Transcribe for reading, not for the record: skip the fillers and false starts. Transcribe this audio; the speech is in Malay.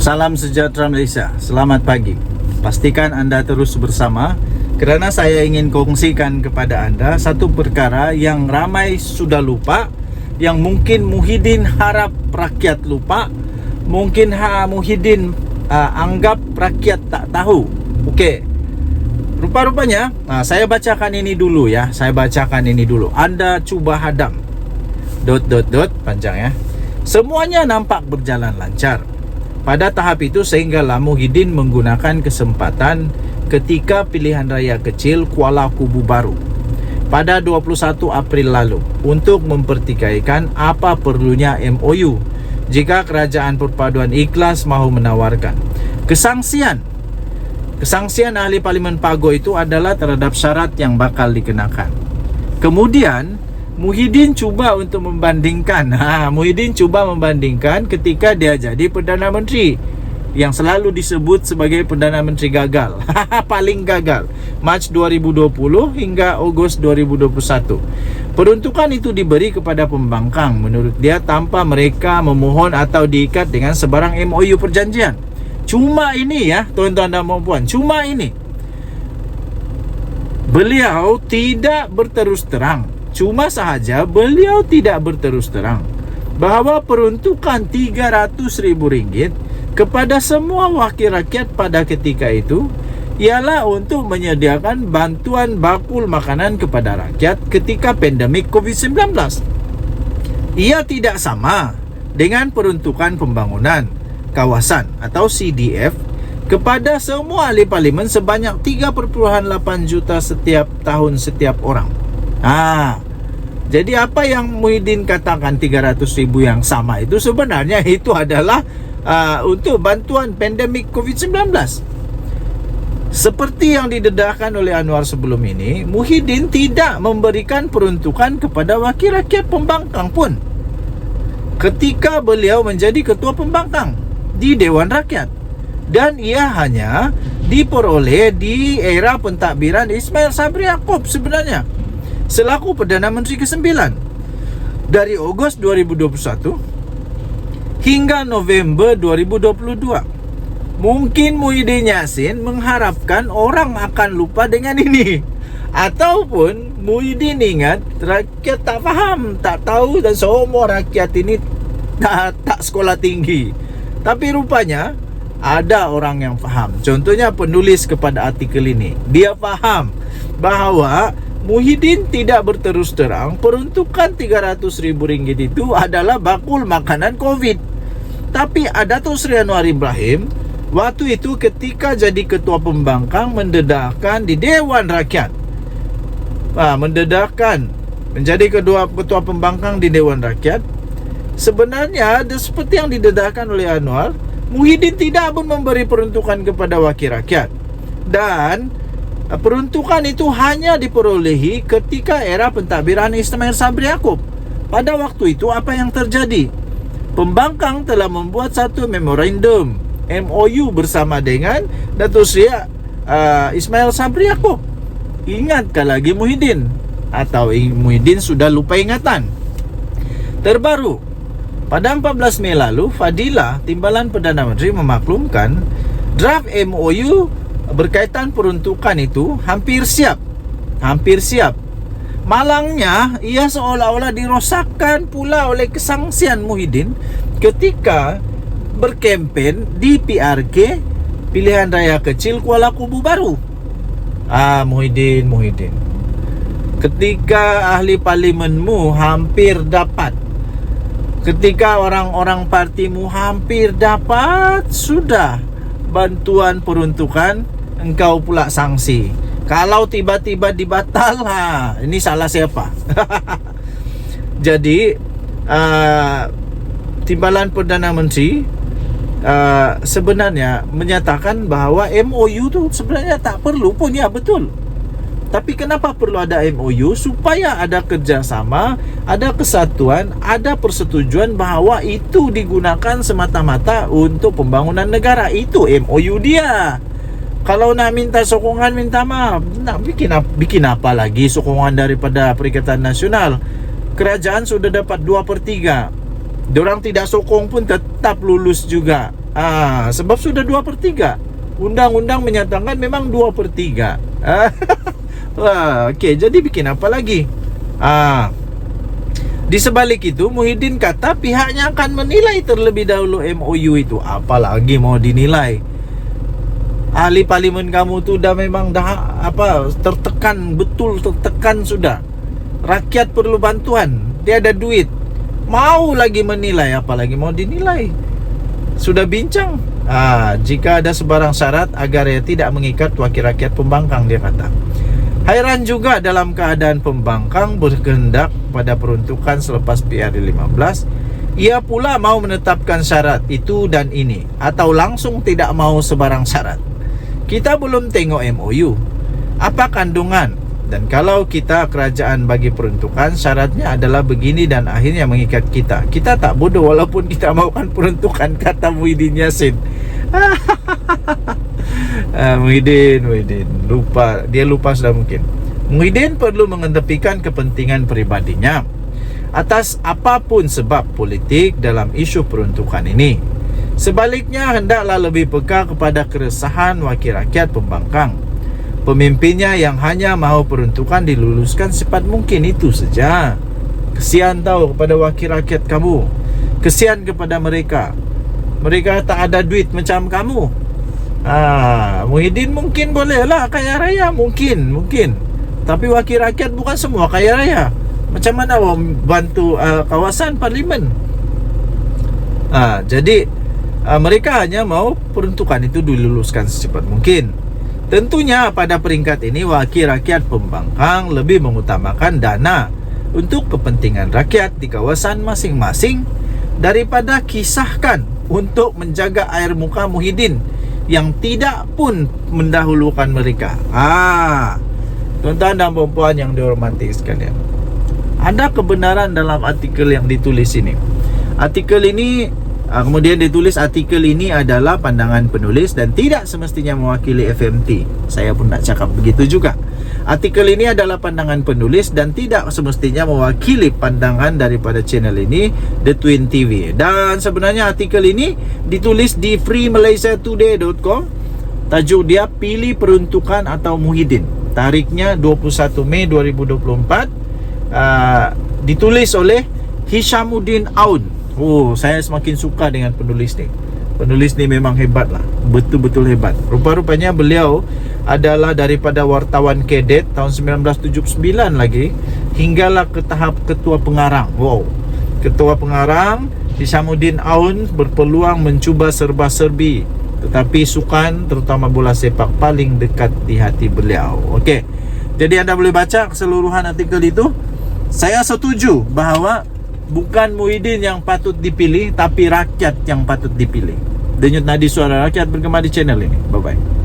Salam sejahtera Malaysia. Selamat pagi. Pastikan anda terus bersama kerana saya ingin kongsikan kepada anda satu perkara yang ramai sudah lupa, yang mungkin Muhyiddin harap rakyat lupa, mungkin Muhyiddin anggap rakyat tak tahu. Okey. Rupa-rupanya, saya bacakan ini dulu ya. Anda cuba hadam. Panjang ya. Semuanya nampak berjalan lancar. Pada tahap itu sehinggalah Muhyiddin menggunakan kesempatan ketika pilihan raya kecil Kuala Kubu Baru pada 21 April lalu untuk mempertikaikan apa perlunya MOU jika Kerajaan Perpaduan ikhlas mahu menawarkan. Kesangsian ahli Parlimen Pago itu adalah terhadap syarat yang bakal dikenakan. Kemudian Muhyiddin cuba untuk membandingkan ketika dia jadi Perdana Menteri yang selalu disebut sebagai Perdana Menteri gagal. Paling gagal, Mac 2020 hingga Ogos 2021. Peruntukan itu diberi kepada pembangkang menurut dia tanpa mereka memohon atau diikat dengan sebarang MOU perjanjian. Cuma ini ya tuan-tuan dan puan-puan, cuma ini beliau tidak berterus terang. Cuma sahaja beliau tidak berterus terang bahawa peruntukan RM300,000 kepada semua wakil rakyat pada ketika itu ialah untuk menyediakan bantuan bakul makanan kepada rakyat ketika pandemik COVID-19. Ia tidak sama dengan peruntukan pembangunan kawasan atau CDF kepada semua ahli parlimen sebanyak 3.8 juta setiap tahun setiap orang. Jadi apa yang Muhyiddin katakan 300,000 yang sama itu sebenarnya itu adalah untuk bantuan pandemik COVID-19. Seperti yang didedahkan oleh Anwar sebelum ini, Muhyiddin tidak memberikan peruntukan kepada wakil rakyat pembangkang pun ketika beliau menjadi ketua pembangkang di Dewan Rakyat, dan ia hanya diperoleh di era pentadbiran Ismail Sabri Yaakob sebenarnya selaku Perdana Menteri ke-9 dari Ogos 2021 hingga November 2022. Mungkin Muhyiddin Yassin mengharapkan orang akan lupa dengan ini, ataupun Muhyiddin ingat rakyat tak faham, tak tahu, dan semua rakyat ini tak sekolah tinggi. Tapi rupanya ada orang yang faham. Contohnya penulis kepada artikel ini, dia faham bahawa Muhyiddin tidak berterus terang peruntukan RM300,000 itu adalah bakul makanan COVID. Tapi Datuk Seri Anwar Ibrahim waktu itu ketika jadi ketua pembangkang mendedahkan di Dewan Rakyat, mendedahkan menjadi ketua pembangkang di Dewan Rakyat. Sebenarnya seperti yang didedahkan oleh Anwar, Muhyiddin tidak pun memberi peruntukan kepada wakil rakyat, dan peruntukan itu hanya diperolehi ketika era pentadbiran Ismail Sabri Yaakob. Pada waktu itu apa yang terjadi? Pembangkang telah membuat satu memorandum MOU bersama dengan Datuk Seri Ismail Sabri Yaakob. Ingatkah lagi Muhyiddin? Atau Muhyiddin sudah lupa ingatan? Terbaru, pada 14 Mei lalu, Fadilah, Timbalan Perdana Menteri, memaklumkan draft MOU berkaitan peruntukan itu hampir siap. Malangnya, ia seolah-olah dirosakkan pula oleh kesangsian Muhyiddin ketika berkempen di PRK Pilihan Raya Kecil Kuala Kubu Baru. Muhyiddin, ketika ahli parlimenmu hampir dapat, ketika orang-orang partimu hampir dapat sudah bantuan peruntukan, engkau pula sanksi. Kalau tiba-tiba dibatal, ini salah siapa? Jadi Timbalan Perdana Menteri sebenarnya menyatakan bahawa MOU tu sebenarnya tak perlu pun, ya betul. Tapi kenapa perlu ada MOU? Supaya ada kerjasama, ada kesatuan, ada persetujuan bahawa itu digunakan semata-mata untuk pembangunan negara. Itu MOU dia. Kalau nak minta sokongan, minta maaf, nak bikin apa lagi sokongan daripada Perikatan Nasional? Kerajaan sudah dapat 2/3. Diorang tidak sokong pun tetap lulus juga. Sebab sudah 2/3. Undang-undang menyatakan memang 2/3. Okey, jadi bikin apa lagi? Di sebalik itu, Muhyiddin kata pihaknya akan menilai terlebih dahulu MOU itu. Apalagi mau dinilai? Ahli parlimen kamu tu memang tertekan, betul tertekan sudah. Rakyat perlu bantuan, dia ada duit, mau lagi menilai, apalagi mau dinilai. Sudah bincang, jika ada sebarang syarat agar ia tidak mengikat wakil rakyat pembangkang, dia kata. Hairan juga dalam keadaan pembangkang berkehendak pada peruntukan selepas PR15, ia pula mau menetapkan syarat itu dan ini, atau langsung tidak mau sebarang syarat. Kita belum tengok MOU, apa kandungan, dan kalau kita kerajaan bagi peruntukan, syaratnya adalah begini dan akhirnya mengikat kita. Kita tak bodoh walaupun kita maukan peruntukan, kata Muhyiddin Yassin. Muhyiddin lupa sudah mungkin. Muhyiddin perlu mengetepikan kepentingan pribadinya atas apapun sebab politik dalam isu peruntukan ini. Sebaliknya, hendaklah lebih peka kepada keresahan wakil rakyat pembangkang. Pemimpinnya yang hanya mahu peruntukan diluluskan secepat mungkin, itu saja. Kesian tahu kepada wakil rakyat kamu, kesian kepada mereka. Mereka tak ada duit macam kamu. Muhyiddin mungkin bolehlah kaya raya, mungkin. Tapi wakil rakyat bukan semua kaya raya. Macam mana awak bantu kawasan parlimen? Jadi mereka hanya mau peruntukan itu diluluskan secepat mungkin. Tentunya pada peringkat ini wakil rakyat pembangkang lebih mengutamakan dana untuk kepentingan rakyat di kawasan masing-masing daripada kisahkan untuk menjaga air muka Muhyiddin yang tidak pun mendahulukan mereka. Tuan-tuan dan puan yang dihormati sekalian, ada kebenaran dalam artikel yang ditulis ini. Artikel ini kemudian ditulis, artikel ini adalah pandangan penulis dan tidak semestinya mewakili FMT. Saya pun nak cakap begitu juga. Artikel ini adalah pandangan penulis dan tidak semestinya mewakili pandangan daripada channel ini, The Twin TV. Dan sebenarnya artikel ini ditulis di freemalaysiatoday.com. Tajuk dia Pilih Peruntukan atau Muhyiddin. Tarikhnya 21 Mei 2024. Ditulis oleh Hishamuddin Aun. Saya semakin suka dengan penulis ni. Penulis ni memang hebat lah, betul-betul hebat. Rupa-rupanya beliau adalah daripada wartawan kadet tahun 1979 lagi, hinggalah ke tahap ketua pengarang. Ketua pengarang Hishamuddin Aun berpeluang mencuba serba-serbi, tetapi sukan, terutama bola sepak, paling dekat di hati beliau. Okey, jadi anda boleh baca keseluruhan artikel itu. Saya setuju bahawa bukan Muhyiddin yang patut dipilih, tapi rakyat yang patut dipilih. Denyut nadi suara rakyat bergema di channel ini. Bye-bye.